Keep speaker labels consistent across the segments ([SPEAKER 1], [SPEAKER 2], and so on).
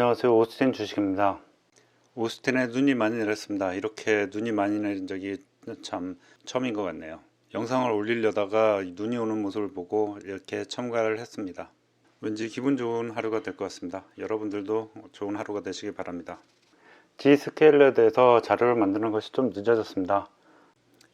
[SPEAKER 1] 안녕하세요. 오스틴 주식입니다. 오스틴에 눈이 많이 내렸습니다. 이렇게 눈이 많이 내린 적이 참 처음인 것 같네요. 영상을 올리려다가 눈이 오는 모습을 보고 이렇게 첨가를 했습니다. 왠지 기분 좋은 하루가 될 것 같습니다. 여러분들도 좋은 하루가 되시길 바랍니다. G스케일러에 대해서 자료를 만드는 것이 좀 늦어졌습니다.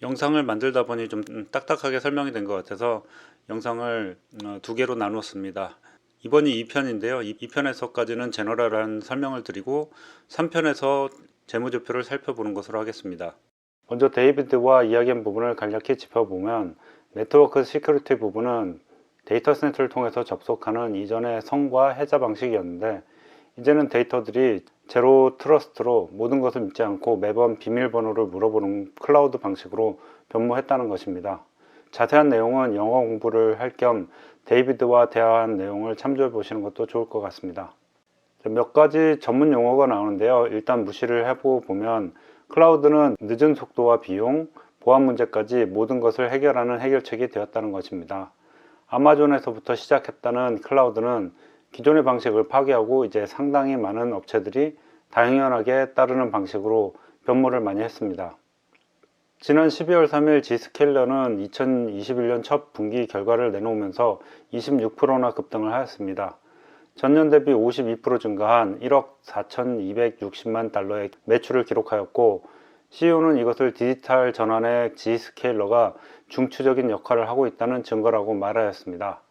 [SPEAKER 1] 영상을 만들다 보니 좀 딱딱하게 설명이 된 것 같아서 영상을 두 개로 나누었습니다. 이번이 2편인데요. 2편에서까지는 제너럴한 설명을 드리고 3편에서 재무제표를 살펴보는 것으로 하겠습니다. 먼저 데이비드와 이야기한 부분을 간략히 짚어보면, 네트워크 시큐리티 부분은 데이터 센터를 통해서 접속하는 이전의 성과 해자 방식이었는데, 이제는 데이터들이 제로 트러스트로 모든 것을 믿지 않고 매번 비밀번호를 물어보는 클라우드 방식으로 변모했다는 것입니다. 자세한 내용은 영어 공부를 할 겸 데이비드와 대화한 내용을 참조해 보시는 것도 좋을 것 같습니다. 몇 가지 전문 용어가 나오는데요. 일단 무시를 해보면 클라우드는 늦은 속도와 비용, 보안 문제까지 모든 것을 해결하는 해결책이 되었다는 것입니다. 아마존에서부터 시작했다는 클라우드는 기존의 방식을 파괴하고 이제 상당히 많은 업체들이 당연하게 따르는 방식으로 변모를 많이 했습니다. 지난 12월 3일 G스케일러는 2021년 첫 분기 결과를 내놓으면서 26%나 급등을 하였습니다. 전년 대비 52% 증가한 1억 4,260만 달러의 매출을 기록하였고, CEO는 이것을 디지털 전환의 G스케일러가 중추적인 역할을 하고 있다는 증거라고 말하였습니다.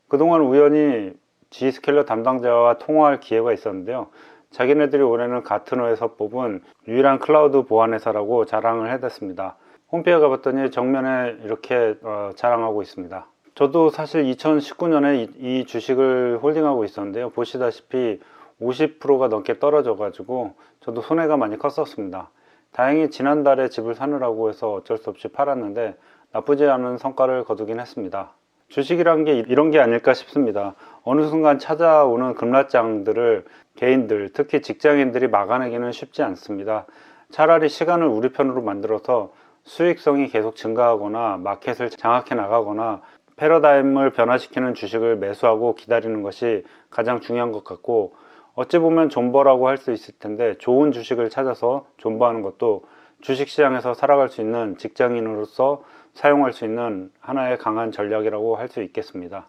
[SPEAKER 1] 그동안 우연히 G스케일러 담당자와 통화할 기회가 있었는데요. 자기네들이 올해는 가트너에서 뽑은 유일한 클라우드 보안 회사라고 자랑을 해댔습니다. 홈페이지에 가봤더니 정면에 이렇게 자랑하고 있습니다. 저도 사실 2019년에 이 주식을 홀딩하고 있었는데요. 보시다시피 50%가 넘게 떨어져 가지고 저도 손해가 많이 컸었습니다. 다행히 지난달에 집을 사느라고 해서 어쩔 수 없이 팔았는데 나쁘지 않은 성과를 거두긴 했습니다. 주식이란 게 이런 게 아닐까 싶습니다. 어느 순간 찾아오는 급락장들을 개인들, 특히 직장인들이 막아내기는 쉽지 않습니다. 차라리 시간을 우리 편으로 만들어서 수익성이 계속 증가하거나 마켓을 장악해 나가거나 패러다임을 변화시키는 주식을 매수하고 기다리는 것이 가장 중요한 것 같고, 어찌 보면 존버라고 할 수 있을 텐데 좋은 주식을 찾아서 존버하는 것도 주식시장에서 살아갈 수 있는 직장인으로서 사용할 수 있는 하나의 강한 전략이라고 할 수 있겠습니다.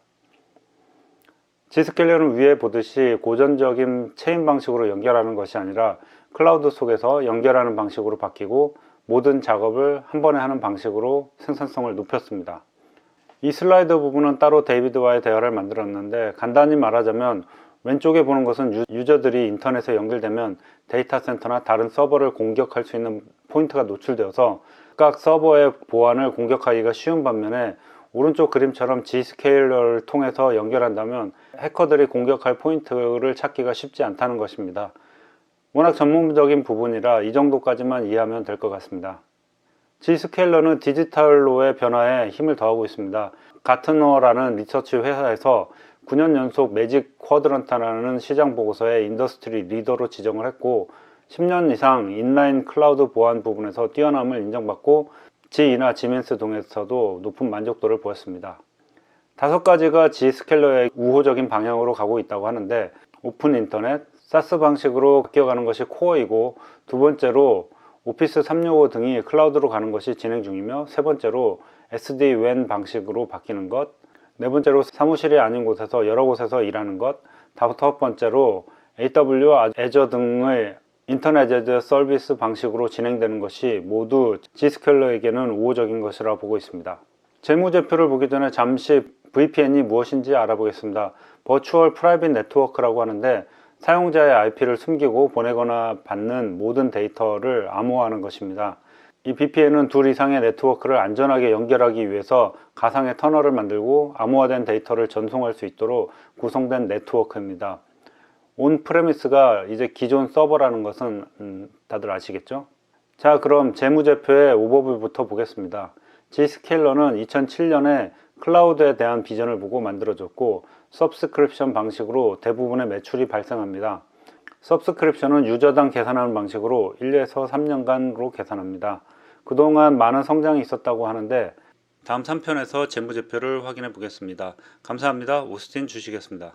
[SPEAKER 1] G스케일러는 위에 보듯이 고전적인 체인 방식으로 연결하는 것이 아니라 클라우드 속에서 연결하는 방식으로 바뀌고 모든 작업을 한 번에 하는 방식으로 생산성을 높였습니다. 이 슬라이드 부분은 따로 데이비드와의 대화를 만들었는데, 간단히 말하자면 왼쪽에 보는 것은 유저들이 인터넷에 연결되면 데이터 센터나 다른 서버를 공격할 수 있는 포인트가 노출되어서 각 서버의 보안을 공격하기가 쉬운 반면에, 오른쪽 그림처럼 G스케일러를 통해서 연결한다면 해커들이 공격할 포인트를 찾기가 쉽지 않다는 것입니다. 워낙 전문적인 부분이라 이 정도까지만 이해하면 될 것 같습니다. G스케일러는 디지털로의 변화에 힘을 더하고 있습니다. 가트너라는 리서치 회사에서 9년 연속 매직 쿼드런트라는 시장 보고서에 인더스트리 리더로 지정을 했고, 10년 이상 인라인 클라우드 보안 부분에서 뛰어남을 인정받고 G이나 지멘스 등에서도 높은 만족도를 보였습니다. 5가지가 G스케일러의 우호적인 방향으로 가고 있다고 하는데, 오픈 인터넷, 사스 방식으로 바뀌어가는 것이 코어이고, 두 번째로 오피스 365 등이 클라우드로 가는 것이 진행 중이며, 세 번째로 SD-WAN 방식으로 바뀌는 것, 네 번째로 사무실이 아닌 곳에서 여러 곳에서 일하는 것, 다섯 번째로 AW, Azure 등의 인터넷 애저 서비스 방식으로 진행되는 것이 모두 G스케일러에게는 우호적인 것이라 보고 있습니다. 재무제표를 보기 전에 잠시 VPN이 무엇인지 알아보겠습니다. 버추얼 프라이빗 네트워크라고 하는데, 사용자의 IP를 숨기고 보내거나 받는 모든 데이터를 암호화하는 것입니다. 이 VPN은 둘 이상의 네트워크를 안전하게 연결하기 위해서 가상의 터널을 만들고 암호화된 데이터를 전송할 수 있도록 구성된 네트워크입니다. 온 프레미스가 이제 기존 서버라는 것은 다들 아시겠죠? 자, 그럼 재무제표의 오버뷰부터 보겠습니다. G스케일러는 2007년에 클라우드에 대한 비전을 보고 만들어졌고, 서브스크립션 방식으로 대부분의 매출이 발생합니다. 서브스크립션은 유저당 계산하는 방식으로 1에서 3년간으로 계산합니다. 그동안 많은 성장이 있었다고 하는데, 다음 3편에서 재무제표를 확인해 보겠습니다. 감사합니다. 오스틴 주식이었습니다.